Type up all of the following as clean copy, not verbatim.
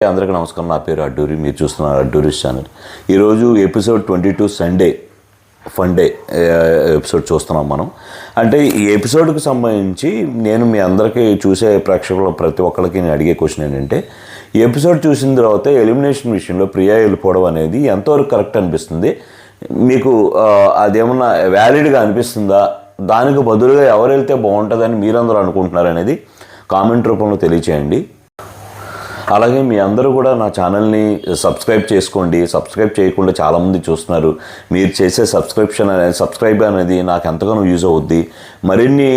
అందరికీ నమస్కారం. నా పేరు అడ్డూరి. మీరు చూస్తున్నారు అడ్డూరిస్ ఛానల్. ఈరోజు episode 22 Sunday fun day episode చూస్తున్నాం మనం. అంటే ఈ ఎపిసోడ్కి సంబంధించి నేను మీ అందరికీ చూసే ప్రేక్షకులు ప్రతి ఒక్కరికి నేను అడిగే క్వశ్చన్ ఏంటంటే, ఈ ఎపిసోడ్ చూసిన తర్వాత ఎలిమినేషన్ విషయంలో ప్రియా వెళ్ళిపోవడం అనేది ఎంతవరకు కరెక్ట్ అనిపిస్తుంది? మీకు అదేమన్నా వ్యాలిడ్గా అనిపిస్తుందా? దానికి బదులుగా ఎవరు వెళ్తే బాగుంటుందని మీరందరూ అనుకుంటున్నారు అనేది కామెంట్ రూపంలో తెలియచేయండి. అలాగే మీ అందరూ కూడా నా ఛానల్ని సబ్స్క్రైబ్ చేసుకోండి. సబ్స్క్రైబ్ చేయకుండా చాలామంది చూస్తున్నారు. మీరు చేసే సబ్స్క్రైబ్ అనేది నాకు ఎంతగానో యూజ్ అవుద్ది. మరిన్ని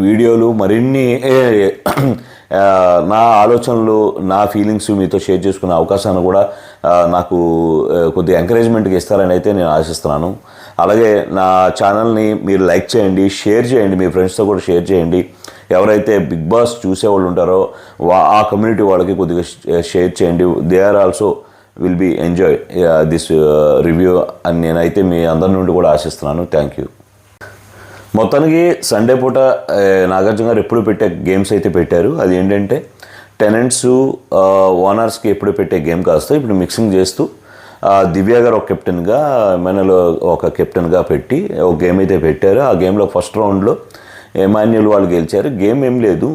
వీడియోలు, మరిన్ని నా ఆలోచనలు, నా ఫీలింగ్స్ మీతో షేర్ చేసుకునే అవకాశాన్ని కూడా నాకు కొద్దిగా ఎంకరేజ్మెంట్గా ఇస్తారని అయితే నేను ఆశిస్తున్నాను. అలాగే నా ఛానల్ని మీరు లైక్ చేయండి, షేర్ చేయండి, మీ ఫ్రెండ్స్తో కూడా షేర్ చేయండి. ఎవరైతే బిగ్ బాస్ చూసేవాళ్ళు ఉంటారో ఆ కమ్యూనిటీ వాళ్ళకి కొద్దిగా షేర్ చేయండి. They are also will be enjoy this review అని నేనైతే మీ అందరి నుండి కూడా ఆశిస్తున్నాను. Thank you. మొత్తానికి సండే పూట నాగార్జున గారు ఎప్పుడు పెట్టే గేమ్స్ అయితే పెట్టారు. అది ఏంటంటే టెనెంట్స్ ఓనర్స్కి ఎప్పుడు పెట్టే గేమ్ కాస్త ఇప్పుడు మిక్సింగ్ చేస్తూ దివ్య గారు ఒక కెప్టెన్గా, మెనలో ఒక కెప్టెన్గా పెట్టి ఒక గేమ్ అయితే పెట్టారు. ఆ గేమ్లో ఫస్ట్ రౌండ్లో ఎమాన్యుల్ వాళ్ళు గెలిచారు. గేమ్ ఏం లేదు,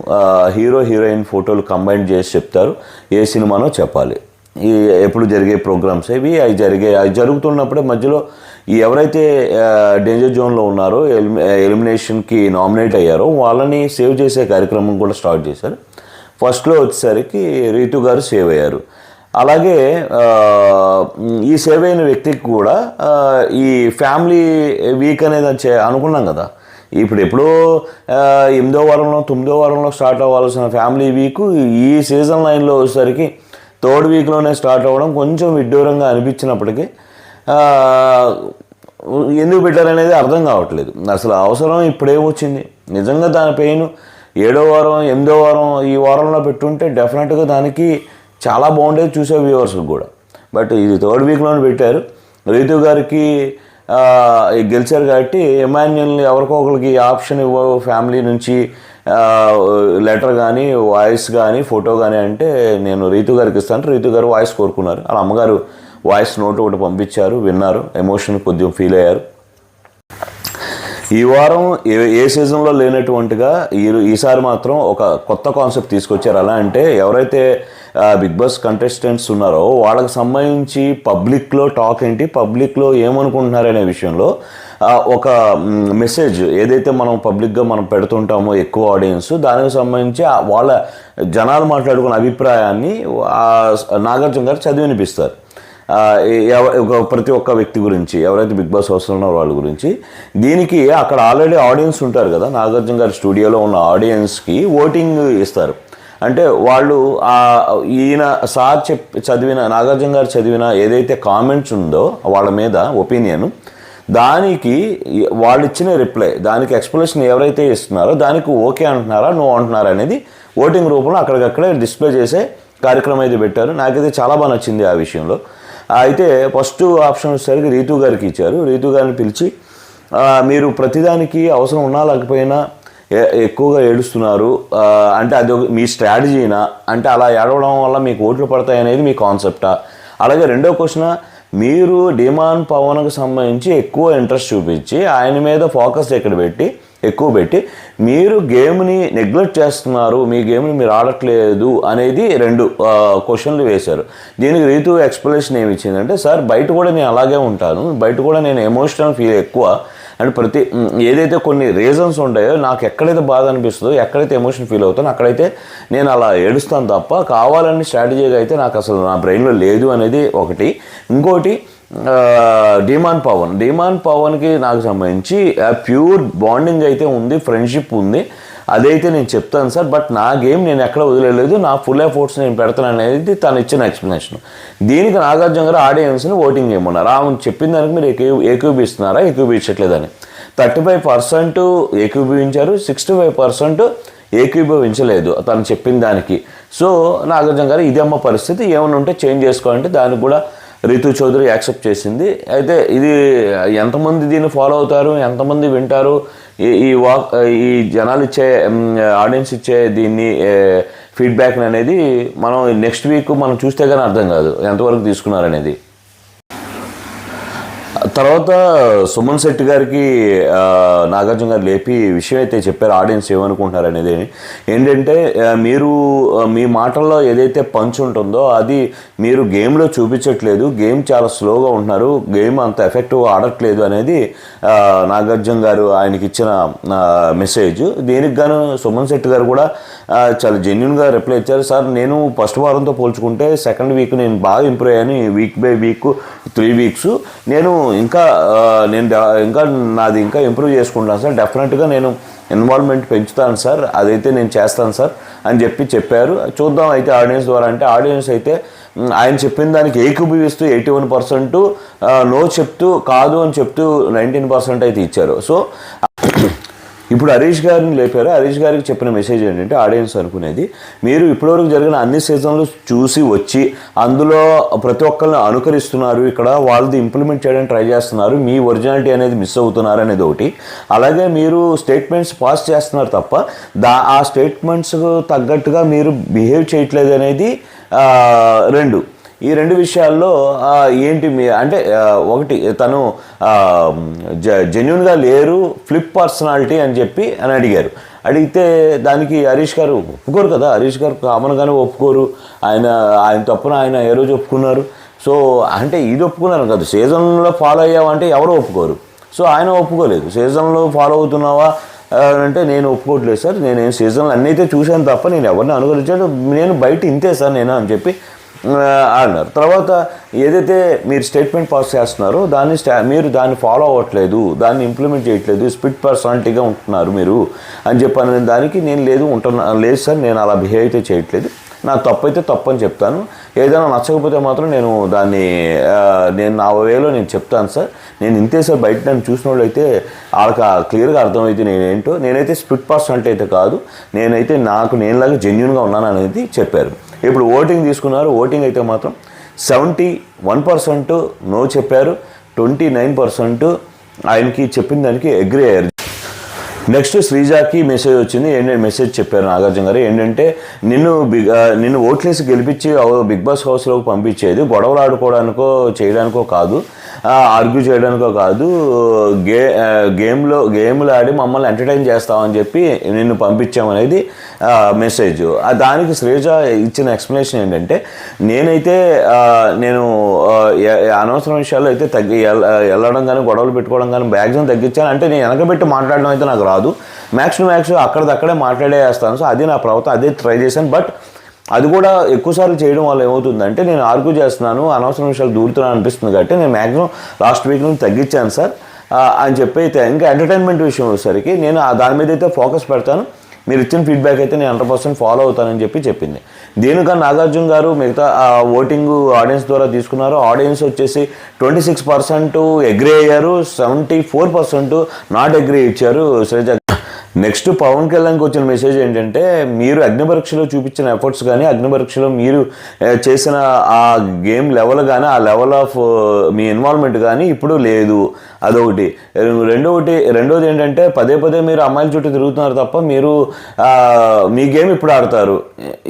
హీరో హీరోయిన్ ఫోటోలు కంబైన్ చేసి చెప్తారు ఏ సినిమానో చెప్పాలి. ఈ ఎప్పుడు జరిగే ప్రోగ్రామ్స్ అవి జరుగుతున్నప్పుడే మధ్యలో ఈ ఎవరైతే డేంజర్ జోన్లో ఉన్నారో, ఎలిమినేషన్కి నామినేట్ అయ్యారో వాళ్ళని సేవ్ చేసే కార్యక్రమం కూడా స్టార్ట్ చేశారు. ఫస్ట్లో వచ్చేసరికి రీతు గారు సేవ్ అయ్యారు. అలాగే ఈ సేవ్ అయిన వ్యక్తికి కూడా ఈ ఫ్యామిలీ వీక్ అనేది అనుకున్నాం కదా. ఇప్పుడు ఎప్పుడో 8వ వారంలో 9వ వారంలో స్టార్ట్ అవ్వాల్సిన ఫ్యామిలీ వీక్ ఈ సీజన్ 9లో వచ్చేసరికి 3rd వీక్లోనే స్టార్ట్ అవ్వడం కొంచెం విడ్డూరంగా అనిపించినప్పటికీ ఎందుకు పెట్టారనేది అర్థం కావట్లేదు. అసలు అవసరం ఇప్పుడేమొచ్చింది? నిజంగా దాని పెయిన్ 7వ వారం 8వ వారం ఈ వారంలో పెట్టుంటే డెఫినెట్గా దానికి చాలా బాగుండేది చూసే వ్యూవర్స్కి కూడా. బట్ ఇది 3rd వీక్లోనే పెట్టారు. రీతు గారికి గెలిచారు కాబట్టి ఎమాన్యుల్ని ఎవరికో ఒకరికి ఆప్షన్ ఇవ్వరు ఫ్యామిలీ నుంచి, లెటర్ కానీ వాయిస్ కానీ ఫోటో కానీ అంటే నేను రీతు గారికి ఇస్తాను. రీతు గారు వాయిస్ కోరుకున్నారు. వాళ్ళ అమ్మగారు వాయిస్ నోట్ ఒకటి పంపించారు, విన్నారు, ఎమోషన్ కొద్దిగా ఫీల్ అయ్యారు. ఈ వారం ఏ సీజన్లో లేనటువంటిగా ఈసారి మాత్రం ఒక కొత్త కాన్సెప్ట్ తీసుకొచ్చారు. అలా అంటే ఎవరైతే బిగ్ బాస్ కంటెస్టెంట్స్ ఉన్నారో వాళ్ళకి సంబంధించి పబ్లిక్లో టాక్ ఏంటి, పబ్లిక్లో ఏమనుకుంటున్నారనే విషయంలో ఒక మెసేజ్ ఏదైతే మనం పబ్లిక్గా మనం పెడుతుంటామో ఎక్కువ ఆడియన్స్, దానికి సంబంధించి వాళ్ళ జనాలు మాట్లాడుకున్న అభిప్రాయాన్ని నాగార్జున గారు చదివి వినిపిస్తారు. ప్రతి ఒక్క వ్యక్తి గురించి, ఎవరైతే బిగ్ బాస్ హౌస్లో ఉన్నారో వాళ్ళ గురించి. దీనికి అక్కడ ఆల్రెడీ ఆడియన్స్ ఉంటారు కదా, నాగార్జున గారి స్టూడియోలో ఉన్న ఆడియన్స్కి ఓటింగ్ ఇస్తారు. అంటే వాళ్ళు ఈయన సార్ చదివిన నాగార్జున గారు చదివిన ఏదైతే కామెంట్స్ ఉందో వాళ్ళ మీద ఒపీనియన్, దానికి వాళ్ళు ఇచ్చిన రిప్లై, దానికి ఎక్స్ప్లెనేషన్ ఎవరైతే ఇస్తున్నారో దానికి ఓకే అంటున్నారా నో అంటున్నారా అనేది ఓటింగ్ రూపంలో అక్కడికక్కడే డిస్ప్లే చేసే కార్యక్రమం అయితే పెట్టారు. నాకైతే చాలా బాగా నచ్చింది ఆ విషయంలో. అయితే ఫస్ట్ ఆప్షన్ వచ్చేసరికి రీతు గారికి ఇచ్చారు. రీతు గారిని పిలిచి మీరు ప్రతిదానికి అవసరం ఉన్నా లేకపోయినా ఎక్కువగా ఏడుస్తున్నారు అంటే అది మీ స్ట్రాటజీనా, అంటే అలా ఏడవడం వల్ల మీకు ఓట్లు పడతాయి అనేది మీ కాన్సెప్టా? అలాగే రెండో క్వశ్చన్, మీరు డిమాన్ పవన్కి సంబంధించి ఎక్కువ ఇంట్రెస్ట్ చూపించి ఆయన మీద ఫోకస్ ఎక్కువ పెట్టి మీరు గేమ్ని నెగ్లెక్ట్ చేస్తున్నారు, మీ గేమ్ని మీరు ఆడట్లేదు అనేది 2 క్వశ్చన్లు వేశారు. దీనికి రీతు ఎక్స్ప్లెనేషన్ ఏమి ఇచ్చిందంటే, సార్ బయట కూడా నేను అలాగే ఉంటాను, బయట కూడా నేను ఎమోషనల్ ఫీల్ ఎక్కువ, అండ్ ఏదైతే కొన్ని రీజన్స్ ఉంటాయో నాకు ఎక్కడైతే బాధ అనిపిస్తుందో, ఎక్కడైతే ఎమోషన్ ఫీల్ అవుతానో అక్కడైతే నేను అలా ఏడుస్తాను తప్ప కావాలని స్ట్రాటజీగా అయితే నాకు అసలు నా బ్రెయిన్లో లేదు అనేది ఒకటి. ఇంకోటి డిమాన్ పవన్కి నాకు సంబంధించి ప్యూర్ బాండింగ్ అయితే ఉంది, ఫ్రెండ్షిప్ ఉంది, అదైతే నేను చెప్తాను సార్. బట్ నా గేమ్ నేను ఎక్కడ వదిలేదు, నా ఫుల్ ఎఫర్ట్స్ నేను పెడతాను అనేది తను ఇచ్చిన ఎక్స్ప్లెనేషన్. దీనికి నాగార్జున గారు ఆడియన్స్ని ఓటింగ్ చేయమన్నారు. ఆమె చెప్పిన దానికి మీరు ఏకీభవిస్తున్నారా, ఏకీభవించట్లేదని. 35% ఏకీభవించారు, 65% ఏకీభవించలేదు తను చెప్పిన దానికి. సో నాగార్జున గారు ఇదమ్మ పరిస్థితి, ఏమైనా ఉంటే చేంజ్ చేసుకోవాలంటే దానికి కూడా రీతు చౌదరి యాక్సెప్ట్ చేసింది. అయితే ఇది ఎంతమంది దీన్ని ఫాలో అవుతారు, ఎంతమంది వింటారు, ఈ జనాలు ఇచ్చే ఆడియన్స్ ఇచ్చే దీన్ని ఫీడ్బ్యాక్ అనేది మనం నెక్స్ట్ వీక్ మనం చూస్తే కానీ అర్థం కాదు ఎంతవరకు తీసుకున్నారనేది. తర్వాత సుమన్ శెట్టి గారికి నాగార్జున గారు లేపి విషయం అయితే చెప్పారు, ఆడియన్స్ ఏమనుకుంటున్నారు అనేది. ఏంటంటే మీరు మీ మాటల్లో ఏదైతే పంచ్ ఉంటుందో అది మీరు గేమ్లో చూపించట్లేదు, గేమ్ చాలా స్లోగా ఉంటున్నారు, గేమ్ అంత ఎఫెక్టివ్గా ఆడట్లేదు అనేది నాగార్జున గారు ఆయనకి ఇచ్చిన మెసేజ్. దీనికి గాను సుమన్ శెట్టి గారు కూడా చాలా జెన్యున్గా రిప్లై ఇచ్చారు. సార్ నేను ఫస్ట్ వారంతో పోల్చుకుంటే సెకండ్ వీక్ నేను బాగా ఇంప్రూవ్ అయ్యాను, వీక్ బై వీక్ 3 వీక్స్ నేను ఇంకా నాది ఇంకా ఇంప్రూవ్ చేసుకుంటాను సార్, డెఫినెట్గా నేను ఇన్వాల్వ్మెంట్ పెంచుతాను సార్, అదైతే నేను చేస్తాను సార్ అని చెప్పారు. చూద్దాం అయితే ఆడియన్స్ ద్వారా. అంటే ఆడియన్స్ అయితే ఆయన చెప్పిన దానికి ఏకీభవిస్తూ 81% నో చెప్తూ, కాదు అని చెప్తూ 19% అయితే ఇచ్చారు. సో ఇప్పుడు హరీష్ గారిని లేపారు. హరీష్ గారికి చెప్పిన మెసేజ్ ఏంటంటే ఆడియన్స్ అనుకునేది, మీరు ఇప్పటివరకు జరిగిన అన్ని సీజన్లు చూసి వచ్చి అందులో ప్రతి ఒక్కరిని అనుకరిస్తున్నారు, ఇక్కడ వాళ్ళది ఇంప్లిమెంట్ చేయడానికి ట్రై చేస్తున్నారు, మీ ఒరిజినాలిటీ అనేది మిస్ అవుతున్నారు అనేది ఒకటి. అలాగే మీరు స్టేట్మెంట్స్ పాస్ చేస్తున్నారు తప్ప ఆ స్టేట్మెంట్స్ తగ్గట్టుగా మీరు బిహేవ్ చేయట్లేదు అనేది 2. ఈ 2 విషయాల్లో ఏంటి అంటే ఒకటి తను జెన్యున్గా లేరు, ఫ్లిప్ పర్సనాలిటీ అని అడిగారు. అడిగితే దానికి హరీష్ గారు ఒప్పుకోరు కదా, హరీష్ గారు కామన్గానే ఒప్పుకోరు, ఆయన తప్పున ఆయన ఏ రోజు ఒప్పుకున్నారు. సో అంటే ఇది ఒప్పుకున్నారు కదా, సీజన్లో ఫాలో అయ్యామంటే ఎవరు ఒప్పుకోరు. సో ఆయన ఒప్పుకోలేదు. సీజన్లో ఫాలో అవుతున్నావా అంటే నేను ఒప్పుకోవట్లేదు సార్, నేను సీజన్లు అన్నీ అయితే చూశాను తప్ప నేను ఎవరిని అనుకరించాను, నేను బయట ఇంతే సార్ నేను అని అన్నారు. తర్వాత ఏదైతే మీరు స్టేట్మెంట్ పాస్ చేస్తున్నారో మీరు దాన్ని ఫాలో అవ్వట్లేదు, దాన్ని ఇంప్లిమెంట్ చేయట్లేదు, స్పిట్ పర్సనాలిటీగా ఉంటున్నారు మీరు అని చెప్పాను. దానికి నేను లేదు సార్, నేను అలా బిహేవ్ అయితే చేయట్లేదు, నాకు తప్పు అయితే తప్పు అని చెప్తాను, ఏదైనా నచ్చకపోతే మాత్రం నేను నా వేలో నేను చెప్తాను సార్, నేను ఇంతే సార్, బయట నన్ను చూసిన వాళ్ళు అయితే వాళ్ళకి క్లియర్గా అర్థమైతే నేనైతే స్పిట్ పర్సనాలిటీ అయితే కాదు, నేనైతే నేనులాగా జెన్యున్గా ఉన్నాను అనేది చెప్పారు. ఇప్పుడు ఓటింగ్ తీసుకున్నారు. ఓటింగ్ అయితే మాత్రం 71% నో చెప్పారు, 29% ఆయనకి చెప్పిన దానికి అగ్రీ అయ్యారు. నెక్స్ట్ శ్రీజాకి మెసేజ్ వచ్చింది. మెసేజ్ చెప్పారు నాగార్జున గారు ఏంటంటే, నిన్ను ఓట్లేసి గెలిపించి బిగ్ బాస్ హౌస్లోకి పంపించేది గొడవలు ఆడుకోవడానికో చేయడానికో కాదు, ఆర్గ్యూ చేయడానికో కాదు, గేమ్లు ఆడి మమ్మల్ని ఎంటర్టైన్ చేస్తామని చెప్పి నిన్ను పంపించామనేది మెసేజ్. దానికి శ్రీజ ఇచ్చిన ఎక్స్ప్లెనేషన్ ఏంటంటే, నేను అనవసరం విషయాల్లో అయితే వెళ్ళడం కానీ గొడవలు పెట్టుకోవడం కానీ మ్యాక్సిమం తగ్గించాను. అంటే నేను వెనకబెట్టి మాట్లాడడం అయితే నాకు రాదు, మ్యాక్సిమం అక్కడదక్కడే మాట్లాడేస్తాను. సో అది నా ప్రవర్తన, అదే ట్రై చేశాను. బట్ అది కూడా ఎక్కువసార్లు చేయడం వల్ల ఏమవుతుందంటే, నేను ఆర్గ్యూ చేస్తున్నాను, అనవసరం విషయాలు దూరుతున్నాను అనిపిస్తుంది కాబట్టి నేను మ్యాక్సిమం లాస్ట్ వీక్ నుంచి తగ్గించాను సార్ అని చెప్పి అయితే, ఇంకా ఎంటర్టైన్మెంట్ విషయం వచ్చేసరికి నేను దాని మీద అయితే ఫోకస్ పెడతాను, మీరు ఇచ్చిన ఫీడ్బ్యాక్ అయితే నేను 100% ఫాలో అవుతానని చెప్పింది. దీనికన్నా నాగార్జున గారు మిగతా ఓటింగ్ ఆడియన్స్ ద్వారా తీసుకున్నారు. ఆడియన్స్ వచ్చేసి 26% అగ్రీ అయ్యారు, 74% నాట్ అగ్రీ ఇచ్చారు శ్రీజ. నెక్స్ట్ పవన్ కళ్యాణ్కి వచ్చిన మెసేజ్ ఏంటంటే, మీరు అగ్నిపరీక్షలో చూపించిన ఎఫర్ట్స్ కానీ అగ్నిపరీక్షలో మీరు చేసిన ఆ గేమ్ లెవెల్ కానీ ఆ లెవెల్ ఆఫ్ మీ ఇన్వాల్వ్మెంట్ కానీ ఇప్పుడు లేదు, అదొకటి. రెండోది ఏంటంటే, పదే మీరు అమ్మాయిల చుట్టూ తిరుగుతున్నారు తప్ప మీరు మీ గేమ్ ఇప్పుడు ఆడతారు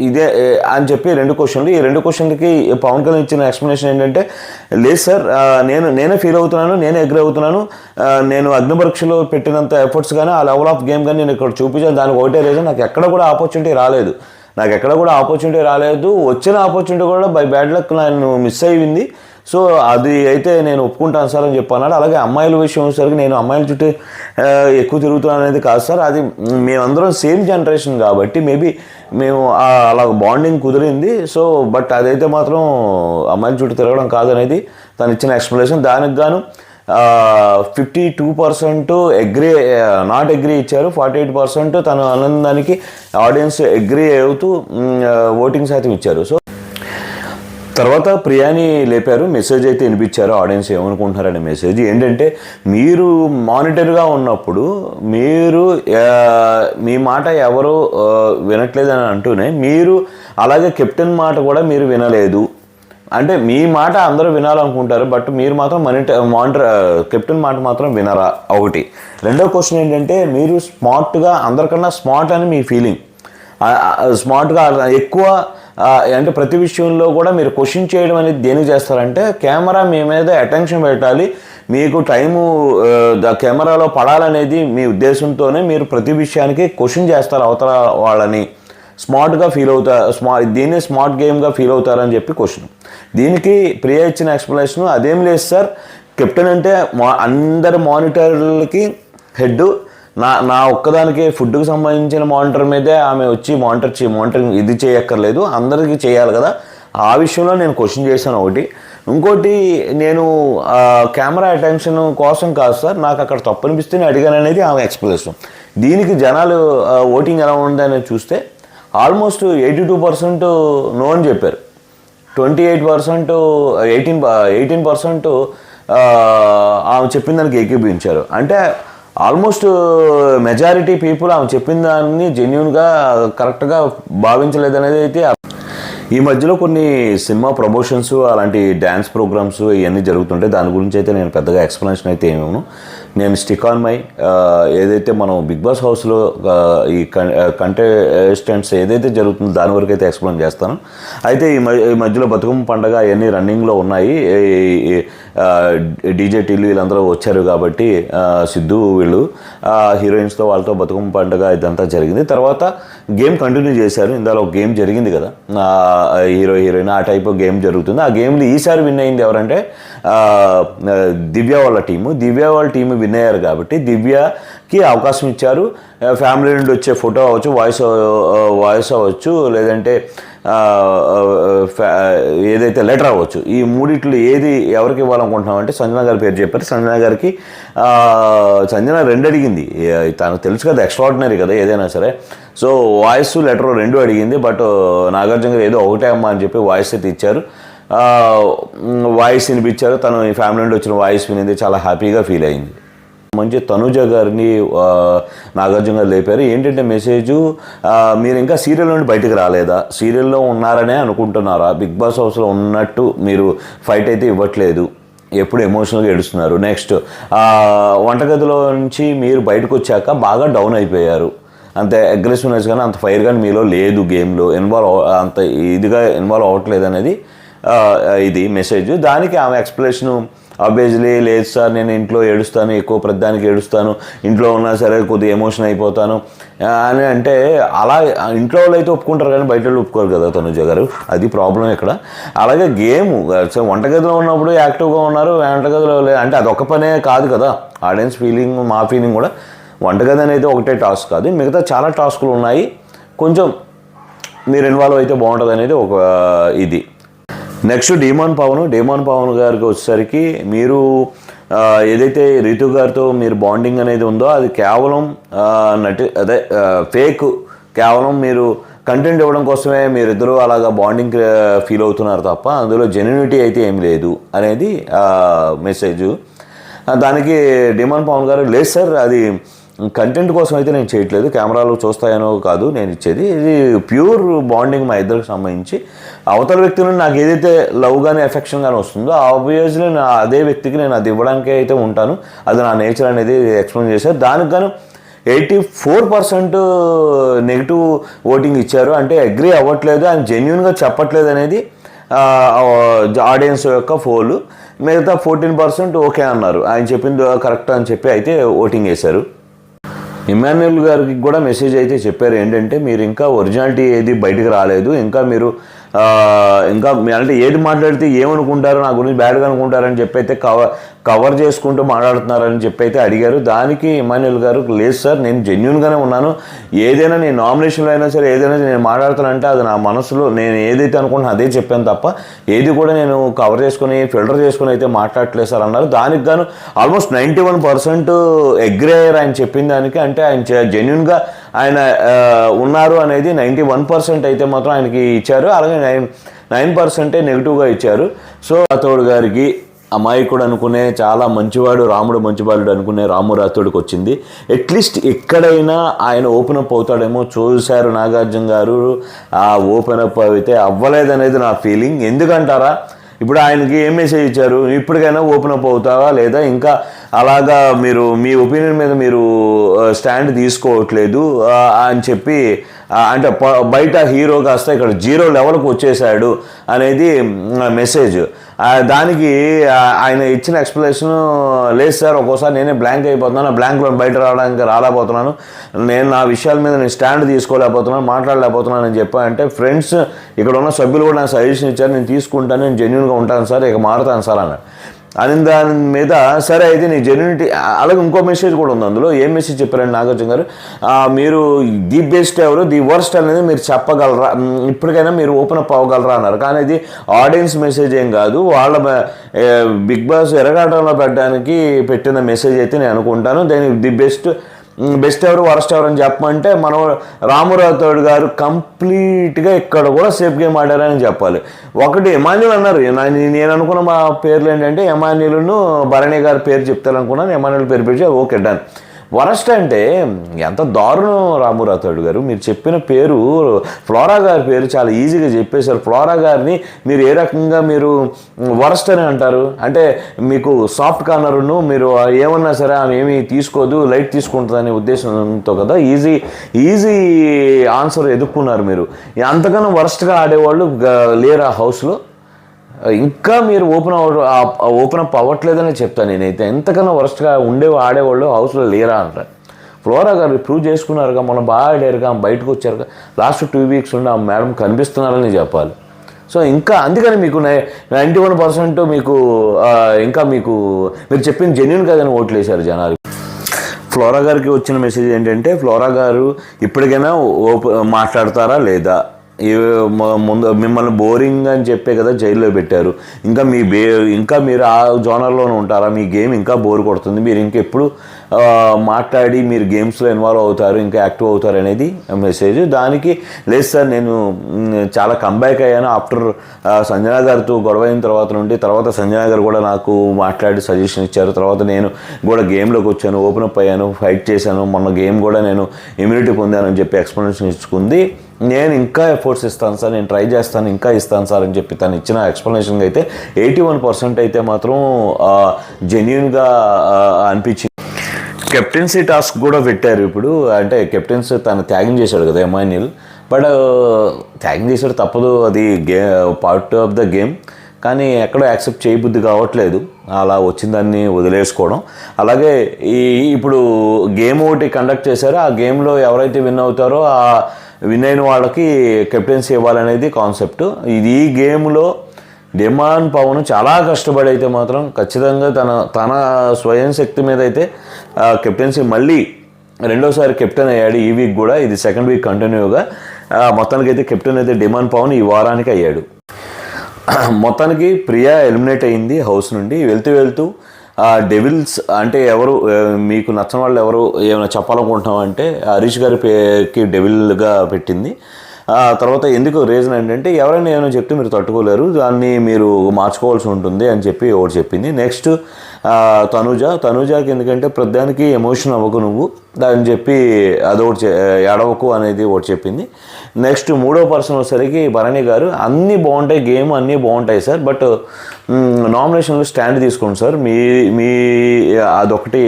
ఇదే అని చెప్పి 2 క్వశ్చన్లు. ఈ 2 క్వశ్చన్లకి పవన్ కళ్యాణ్ ఇచ్చిన ఎక్స్ప్లెనేషన్ ఏంటంటే, లేదు సార్, నేనే ఫీల్ అవుతున్నాను, నేనే అగ్రీ అవుతున్నాను, నేను అగ్నిపరీక్షలో పెట్టినంత ఎఫర్ట్స్ కానీ ఆ లెవెల్ ఆఫ్ గేమ్ కానీ నేను ఇక్కడ చూపించాను, దానికి ఒకటే రీజన్, నాకు ఎక్కడ కూడా ఆపర్చునిటీ రాలేదు, వచ్చిన ఆపర్చునిటీ కూడా బై బ్యాడ్ లక్ నేను మిస్ అయ్యింది. సో అది అయితే నేను ఒప్పుకుంటాను సార్ అని చెప్పన్నాడు. అలాగే అమ్మాయిల విషయం వచ్చేసరికి నేను అమ్మాయిల చుట్టూ ఎక్కువ తిరుగుతున్నాను అనేది కాదు సార్, అది మేమందరం సేమ్ జనరేషన్ కాబట్టి మేబీ మేము అలా బాండింగ్ కుదిరింది. సో బట్ అదైతే మాత్రం అమ్మాయిల చుట్టూ తిరగడం కాదనేది తను ఇచ్చిన ఎక్స్ప్లెనేషన్. దానికి గాను 52% నాట్ అగ్రీ ఇచ్చారు, 48% తను ఆనందానికి ఆడియన్స్ అగ్రీ అవుతూ ఓటింగ్ శాతం ఇచ్చారు. సో తర్వాత ప్రియాని లేపారు, మెసేజ్ అయితే వినిపించారు, ఆడియన్స్ ఏమనుకుంటున్నారనే మెసేజ్ ఏంటంటే, మీరు మానిటర్గా ఉన్నప్పుడు మీ మాట ఎవరు వినట్లేదని అంటూనే మీరు అలాగే కెప్టెన్ మాట కూడా మీరు వినలేదు. అంటే మీ మాట అందరూ వినాలనుకుంటారు, బట్ మీరు మాత్రం కెప్టెన్ మాట మాత్రం వినరా, ఒకటి. రెండో క్వశ్చన్ ఏంటంటే, మీరు స్మార్ట్గా అందరికన్నా స్మార్ట్ అని మీ ఫీలింగ్, స్మార్ట్గా ఎక్కువ అంటే ప్రతి విషయంలో కూడా మీరు క్వశ్చన్ చేయడం అనేది దేనికి చేస్తారంటే కెమెరా మీ మీద అటెన్షన్ పెట్టాలి, మీకు టైము కెమెరాలో పడాలనేది మీ ఉద్దేశంతోనే మీరు ప్రతి విషయానికి క్వశ్చన్ చేస్తారు అవతల వాళ్ళని. స్మార్ట్గా ఫీల్ అవుతారు, దీన్ని స్మార్ట్ గేమ్గా ఫీల్ అవుతారని చెప్పి క్వశ్చన్. దీనికి ప్రియా ఇచ్చిన ఎక్స్ప్లెనేషన్ అదేం లేదు సార్, కెప్టెన్ అంటే అందరి మానిటర్లకి హెడ్, నా ఒక్కదానికి ఫుడ్కి సంబంధించిన మానిటర్ మీదే ఆమె వచ్చి మానిటరింగ్ ఇది చేయక్కర్లేదు, అందరికీ చేయాలి కదా. ఆ విషయంలో నేను క్వశ్చన్ చేశాను ఒకటి. ఇంకోటి, నేను కెమెరా అటెన్షన్ కోసం కాదు సార్, నాకు అక్కడ తప్పు అనిపిస్తే నేను అడిగాను అనేది ఆమె ఎక్స్ప్లెనేషన్. దీనికి జనాలు ఓటింగ్ ఎలా ఉందని చూస్తే ఆల్మోస్ట్ 82% నో అని చెప్పారు, 28% 18% ఆమె చెప్పిన దానికి ఏకీభవించారు. అంటే ఆల్మోస్ట్ మెజారిటీ పీపుల్ ఆమె చెప్పిన దాన్ని జెన్యూన్గా కరెక్ట్గా భావించలేదనేది అయితే. ఈ మధ్యలో కొన్ని సినిమా ప్రమోషన్స్ అలాంటి డ్యాన్స్ ప్రోగ్రామ్స్ ఇవన్నీ జరుగుతుంటే దాని గురించి అయితే నేను పెద్దగా ఎక్స్ప్లెనేషన్ అయితే ఏమేమో, నేను స్టిక్ ఆన్ మై ఏదైతే మనం బిగ్ బాస్ హౌస్లో ఈ కంటెస్టెంట్స్ ఏదైతే జరుగుతుందో దాని వరకు అయితే ఎక్స్ప్లెయిన్ చేస్తాను. అయితే ఈ మధ్యలో బతుకమ్మ పండగ అవన్నీ రన్నింగ్లో ఉన్నాయి, డీజే టీలు వీళ్ళందరూ వచ్చారు కాబట్టి సిద్ధు వీళ్ళు హీరోయిన్స్తో వాళ్ళతో బతుకమ్మ పండగ ఇదంతా జరిగింది. తర్వాత గేమ్ కంటిన్యూ చేశారు, ఇందులో ఒక గేమ్ జరిగింది కదా హీరోయిన్, ఆ టైప్ గేమ్ జరుగుతుంది. ఆ గేమ్లో ఈసారి విన్ అయింది ఎవరంటే దివ్య వాళ్ళ టీము విన్ అయ్యారు కాబట్టి దివ్యకి అవకాశం ఇచ్చారు. ఫ్యామిలీ నుండి వచ్చే ఫోటో అవ్వచ్చు, వాయిస్ అవ్వచ్చు, లేదంటే ఏదైతే లెటర్ అవ్వచ్చు, ఈ మూడిట్లు ఏది ఎవరికి ఇవ్వాలనుకుంటున్నామంటే సంజన గారి పేరు చెప్పారు. సంజన గారికి సంజన 2 అడిగింది, తనకు తెలుసు కదా ఎక్స్ట్రాడినరీ కదా ఏదైనా సరే. సో వాయిస్ లెటర్ 2 అడిగింది, బట్ నాగార్జున గారు ఏదో ఒకటే అమ్మా అని చెప్పి వాయిస్ అయితే ఇచ్చారు. వాయిస్ వినిపించారు, తను ఈ ఫ్యామిలీ నుండి వచ్చిన వాయిస్ వినింది, చాలా హ్యాపీగా ఫీల్ అయింది. మంచి తనుజ గారిని నాగార్జున గారు లేపారు. ఏంటంటే మెసేజు, మీరు ఇంకా సీరియల్ నుండి బయటకు రాలేదా, సీరియల్లో ఉన్నారనే అనుకుంటున్నారా, బిగ్ బాస్ హౌస్లో ఉన్నట్టు మీరు ఫైట్ అయితే ఇవ్వట్లేదు, ఎప్పుడు ఎమోషనల్గా ఏడుస్తున్నారు. నెక్స్ట్ వంటగదిలో నుంచి మీరు బయటకు వచ్చాక బాగా డౌన్ అయిపోయారు, అంత అగ్రెసివ్నెస్ కానీ అంత ఫైర్ కానీ మీలో లేదు, గేమ్లో అంత ఇదిగా ఇన్వాల్వ్ అవ్వట్లేదు అనేది ఇది మెసేజ్. దానికి ఆమె ఎక్స్ప్లెనేషను ఆబ్వియస్లీ లేదు సార్, నేను ఇంట్లో ఏడుస్తాను, ఎక్కువ ప్రతిదానికి ఏడుస్తాను, ఇంట్లో ఉన్నా సరే కొద్దిగా ఎమోషన్ అయిపోతాను అని అంటే, అలా ఇంట్లో వాళ్ళు అయితే ఒప్పుకుంటారు కానీ బయట వాళ్ళు ఒప్పుకోరు కదా తనుజ గారు, అది ప్రాబ్లం ఇక్కడ. అలాగే గేమ్ వంటగదిలో ఉన్నప్పుడు యాక్టివ్గా ఉన్నారు, వంటగదిలో అంటే అదొక పనే కాదు కదా, ఆడియన్స్ ఫీలింగ్ మా ఫీలింగ్ కూడా. వంటగది అనేది ఒకటే టాస్క్ కాదు, మిగతా చాలా టాస్కులు ఉన్నాయి, కొంచెం మీరు ఇన్వాల్వ్ అయితే బాగుంటుంది అనేది ఒక ఇది. నెక్స్ట్ డీమాన్ పవన్ గారికి వచ్చేసరికి, మీరు ఏదైతే రీతు గారితో మీరు బాండింగ్ అనేది ఉందో అది కేవలం ఫేక్, కేవలం మీరు కంటెంట్ ఇవ్వడం కోసమే మీరిద్దరూ అలాగా బాండింగ్ ఫీల్ అవుతున్నారు తప్ప అందులో జెన్యూనిటీ అయితే ఏం లేదు అనేది మెసేజ్. దానికి డీమాన్ పవన్ గారు, లేదు సార్ అది కంటెంట్ కోసం అయితే నేను చేయట్లేదు, కెమెరాలు చూస్తాయనో కాదు నేను ఇచ్చేది, ఇది ప్యూర్ బాండింగ్ మా ఇద్దరికి సంబంధించి. అవతల వ్యక్తి నుండి నాకు ఏదైతే లవ్ కానీ ఎఫెక్షన్ కానీ వస్తుందో ఆబ్వియస్లీ అదే వ్యక్తికి నేను అది ఇవ్వడానికి అయితే ఉంటాను, అది నా నేచర్ అనేది ఎక్స్ప్లెయిన్ చేశారు. దానికి గాను 84% నెగిటివ్ ఓటింగ్ ఇచ్చారు, అంటే అగ్రీ అవ్వట్లేదు, ఆయన జెన్యున్గా చెప్పట్లేదు అనేది ఆడియన్స్ యొక్క పోలు. మిగతా 14% ఓకే అన్నారు, ఆయన చెప్పింది కరెక్ట్ అని చెప్పి అయితే ఓటింగ్ వేశారు. ఇమాన్యుయల్ గారికి కూడా మెసేజ్ అయితే చెప్పారు, ఏంటంటే మీరు ఇంకా ఒరిజినాలిటీ ఏది బయటకు రాలేదు, ఇంకా మీరు ఇంకా అంటే ఏది మాట్లాడితే ఏమనుకుంటారో, నా గురించి బ్యాడ్గా అనుకుంటారని చెప్పి అయితే కవర్ చేసుకుంటూ మాట్లాడుతున్నారని చెప్పి అయితే అడిగారు. దానికి ఇమాన్యుయల్ గారు, లేదు సార్ నేను జెన్యున్గానే ఉన్నాను, ఏదైనా నేను నామినేషన్లో అయినా సరే ఏదైనా నేను మాట్లాడుతానంటే అది నా మనసులో నేను ఏదైతే అనుకుంటున్నా అదే చెప్పాను తప్ప ఏది కూడా నేను కవర్ చేసుకుని ఫిల్టర్ చేసుకుని అయితే మాట్లాడట్లేదు సార్ అన్నారు. దానికి గాను ఆల్మోస్ట్ 91% అగ్రీ అయ్యారు ఆయన చెప్పిన దానికి. అంటే ఆయన జెన్యున్గా ఆయన ఉన్నారు అనేది 91% అయితే మాత్రం ఆయనకి ఇచ్చారు, అలాగే 9% నెగిటివ్గా ఇచ్చారు. సో రాథోడ్ గారికి అమాయకుడు అనుకునే, చాలా మంచివాడు, రాముడు మంచివాడు అనుకునే రాము రాథోడ్కి వచ్చింది. అట్లీస్ట్ ఎక్కడైనా ఆయన ఓపెన్ అప్ అవుతాడేమో చూశారు నాగార్జున గారు, ఆ ఓపెన్ అప్ అయితే అవ్వలేదనేది నా ఫీలింగ్. ఎందుకంటారా, ఇప్పుడు ఆయనకి ఏం మెసేజ్ ఇచ్చారు, ఇప్పటికైనా ఓపెన్ అప్ అవుతావా లేదా, ఇంకా అలాగా మీరు మీ ఒపీనియన్ మీద మీరు స్టాండ్ తీసుకోవట్లేదు అని చెప్పి అంటే బయట హీరో కాస్త ఇక్కడ 0 లెవెల్కి వచ్చేసాడు అనేది మెసేజ్. దానికి ఆయన ఇచ్చిన ఎక్స్ప్లెనేషన్, లేదు సార్ ఒక్కోసారి నేనే బ్లాంక్ అయిపోతున్నాను, బ్లాంక్లో బయట రావడానికి రాలేకపోతున్నాను, నేను నా విషయాల మీద నేను స్టాండ్ తీసుకోలేకపోతున్నాను, మాట్లాడలేకపోతున్నాను అని చెప్పానంటే ఫ్రెండ్స్ ఇక్కడ ఉన్న సభ్యులు కూడా నాకు సజెషన్ ఇచ్చారు, నేను తీసుకుంటాను, నేను జెన్యూన్గా ఉంటాను సార్, ఇక మారుతాను సార్ అన్నాడు. అని దాని మీద సరే అయితే నీ జెన్యూనిటీ. అలాగే ఇంకో మెసేజ్ కూడా ఉంది అందులో. ఏం మెసేజ్ చెప్పారండి నాగార్జున గారు, మీరు ది బెస్ట్ ఎవరు, ది వర్స్ట్ అనేది మీరు చెప్పగలరా, ఇప్పటికైనా మీరు ఓపెన్ అప్ అవ్వగలరా అన్నారు. కానీ ఇది ఆడియన్స్ మెసేజ్ ఏం కాదు, వాళ్ళ బిగ్ బాస్ ఎరగాటంలో పెట్టడానికి పెట్టిన మెసేజ్ అయితే నేను అనుకుంటాను. దానికి ది బెస్ట్ ఎవరు వరస్ట్ ఎవరు అని చెప్పమంటే మనం రాము రాథోడ్ గారు కంప్లీట్గా ఇక్కడ కూడా సేఫ్ గేమ్ ఆడారని చెప్పాలి. ఒకటి ఎమాన్యుల్ అన్నారు, నేను అనుకున్న మా పేర్లు ఏంటంటే ఎమాన్యుల్ను భరణి గారి పేరు చెప్తారనుకున్నాను, ఎమాన్యుల్ పేరు పెట్టి ఓకే డన్. వరస్ట్ అంటే ఎంత దారుణం రాము రాథోడ్ గారు, మీరు చెప్పిన పేరు ఫ్లోరా గారి పేరు చాలా ఈజీగా చెప్పేశారు. ఫ్లోరా గారిని మీరు ఏ రకంగా మీరు వరస్ట్ అని అంటారు అంటే మీకు సాఫ్ట్ కార్నర్ను మీరు ఏమన్నా సరే ఆమె ఏమీ తీసుకోదు, లైట్ తీసుకుంటుందనే ఉద్దేశంతో కదా ఈజీ ఆన్సర్ ఎదుర్కొన్నారు మీరు. అంతకన్నా వరస్ట్గా ఆడేవాళ్ళు లేరు ఆ హౌస్లో. ఇంకా మీరు ఓపెన్ అప్ అవ్వట్లేదని చెప్తాను నేనైతే. ఎంతకన్నా వరస్ట్గా ఆడేవాళ్ళు హౌస్లో లేరా అంటారు. ఫ్లోరా గారు ప్రూవ్ చేసుకున్నారుగా, మనం బాగా ఆడారుగా, బయటకు వచ్చారుగా, లాస్ట్ 2 వీక్స్ ఉండి ఆ మేడం కనిపిస్తున్నారని చెప్పాలి. సో ఇంకా అందుకని మీకు 91% మీకు ఇంకా మీరు చెప్పిన జెన్యూన్ కాదని ఓట్లు వేశారు జనాలు. ఫ్లోరా గారికి వచ్చిన మెసేజ్ ఏంటంటే, ఫ్లోరా గారు ఇప్పటికైనా మాట్లాడతారా లేదా, ముందు మిమ్మల్ని బోరింగ్ అని చెప్పే కదా జైల్లో పెట్టారు, ఇంకా మీరు ఆ జోనర్లోనే ఉంటారా, మీ గేమ్ ఇంకా బోర్ కొడుతుంది, మీరు ఇంకెప్పుడు మాట్లాడి మీరు గేమ్స్లో ఇన్వాల్వ్ అవుతారు, ఇంకా యాక్టివ్ అవుతారు అనేది మెసేజ్. దానికి లేదు సార్ నేను చాలా కంబ్యాక్ అయ్యాను ఆఫ్టర్ సంజన గారితో గొడవ అయిన తర్వాత సంజన గారు కూడా నాకు మాట్లాడి సజెషన్ ఇచ్చారు, తర్వాత నేను కూడా గేమ్లోకి వచ్చాను, ఓపెన్ అప్ అయ్యాను, ఫైట్ చేశాను, మొన్న గేమ్ కూడా నేను ఇమ్యూనిటీ పొందానని చెప్పి ఎక్స్ప్లెనేషన్ ఇచ్చుకుంది. నేను ఇంకా ఎఫర్ట్స్ ఇస్తాను సార్, నేను ట్రై చేస్తాను, ఇంకా ఇస్తాను సార్ అని చెప్పి తను ఇచ్చిన ఎక్స్ప్లెనేషన్కి అయితే 81% అయితే మాత్రం జెన్యూన్గా అనిపించింది. కెప్టెన్సీ టాస్క్ కూడా పెట్టారు ఇప్పుడు. అంటే కెప్టెన్స్ తను త్యాగం చేశాడు కదా ఎమాన్యుల్, బట్ త్యాగం చేశాడు తప్పదు, అది పార్ట్ ఆఫ్ ద గేమ్. కానీ ఎక్కడో యాక్సెప్ట్ చేయబుద్ధి కావట్లేదు అలా వచ్చిన దాన్ని వదిలేసుకోవడం. అలాగే ఇప్పుడు గేమ్ ఒకటి కండక్ట్ చేశారో ఆ గేమ్లో ఎవరైతే విన్ అవుతారో ఆ విన్ అయిన వాళ్ళకి కెప్టెన్సీ ఇవ్వాలనేది కాన్సెప్ట్. ఈ గేమ్లో డిమాండ్ పవన్ చాలా కష్టపడి అయితే మాత్రం ఖచ్చితంగా తన స్వయం శక్తి మీద అయితే కెప్టెన్సీ మళ్ళీ రెండోసారి కెప్టెన్ అయ్యాడు ఈ వీక్ కూడా. ఇది 2nd వీక్ కంటిన్యూగా. మొత్తానికి అయితే కెప్టెన్ అయితే డిమాండ్ పవన్ ఈ వారానికి అయ్యాడు. మొత్తానికి ప్రియా ఎలిమినేట్ అయింది హౌస్ నుండి. వెళ్తూ డెవిల్స్ అంటే ఎవరు మీకు నచ్చని వాళ్ళు ఎవరు ఏమైనా చెప్పాలనుకుంటున్నాం అంటే హరీష్ గారి పేరుకి డెవిల్గా పెట్టింది. తర్వాత ఎందుకు రీజన్ ఏంటంటే ఎవరైనా ఏమైనా చెప్తే మీరు తట్టుకోలేరు, దాన్ని మీరు మార్చుకోవాల్సి ఉంటుంది అని చెప్పి ఒకటి చెప్పింది. నెక్స్ట్ తనుజాకి ఎందుకంటే ప్రతిదానికి ఎమోషన్ అవ్వకు నువ్వు అని చెప్పి అదొకటి ఏడవకు అనేది ఒకటి చెప్పింది. నెక్స్ట్ 3వ పర్సన్ వచ్చేసరికి భరణి గారు అన్నీ బాగుంటాయి, గేమ్ అన్నీ బాగుంటాయి సార్, బట్ నామినేషన్లో స్టాండ్ తీసుకోండి సార్, మీ అదొకటి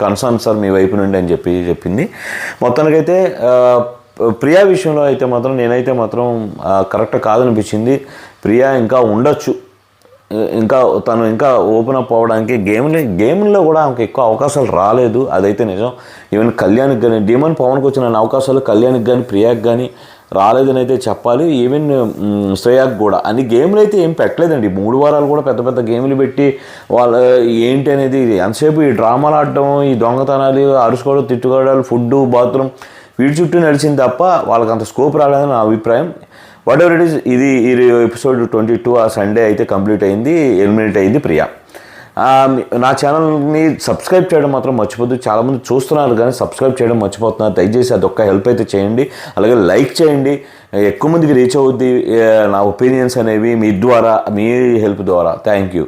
కన్సర్న్ సార్ మీ వైపు నుండి అని చెప్పి చెప్పింది. మొత్తానికైతే ప్రియా విషయంలో అయితే మాత్రం నేనైతే మాత్రం కరెక్ట్ కాదనిపించింది. ప్రియా ఇంకా ఉండొచ్చు, తను ఇంకా ఓపెన్ అప్ అవ్వడానికి గేమ్లో కూడా ఆమెకు ఎక్కువ అవకాశాలు రాలేదు, అదైతే నిజం. ఈవెన్ కళ్యాణ్కి కానీ డిమాండ్ పవన్కి వచ్చిన అవకాశాలు కళ్యాణ్కి కానీ ప్రియాకి కానీ రాలేదని అయితే చెప్పాలి. ఈవెన్ శ్రేయాకి కూడా అన్ని గేమ్లు అయితే ఏం పెట్టలేదండి. 3 వారాలు కూడా పెద్ద గేమ్లు పెట్టి వాళ్ళ ఏంటి అనేది ఎంతసేపు ఈ డ్రామాలు ఆడటం, ఈ దొంగతనాలు, అరుచుకోవడం, తిట్టుకోవడాలు, ఫుడ్డు, బాత్రూమ్ వీటి చుట్టూ నడిచింది తప్ప వాళ్ళకి అంత స్కోప్ రాలేదని నా అభిప్రాయం. వాట్ ఎవర్ ఇట్ ఈస్, ఇది ఎపిసోడ్ 22 ఆ సండే అయితే కంప్లీట్ అయింది, ఎలిమినేట్ అయింది ప్రియా. నా ఛానల్ని సబ్స్క్రైబ్ చేయడం మాత్రం మర్చిపోద్దు. చాలామంది చూస్తున్నారు కానీ సబ్స్క్రైబ్ చేయడం మర్చిపోతున్నారు. దయచేసి అదొక్క హెల్ప్ అయితే చేయండి. అలాగే లైక్ చేయండి, ఎక్కువ మందికి రీచ్ అవుద్ది నా ఒపీనియన్స్ అనేవి మీ హెల్ప్ ద్వారా. Thank you.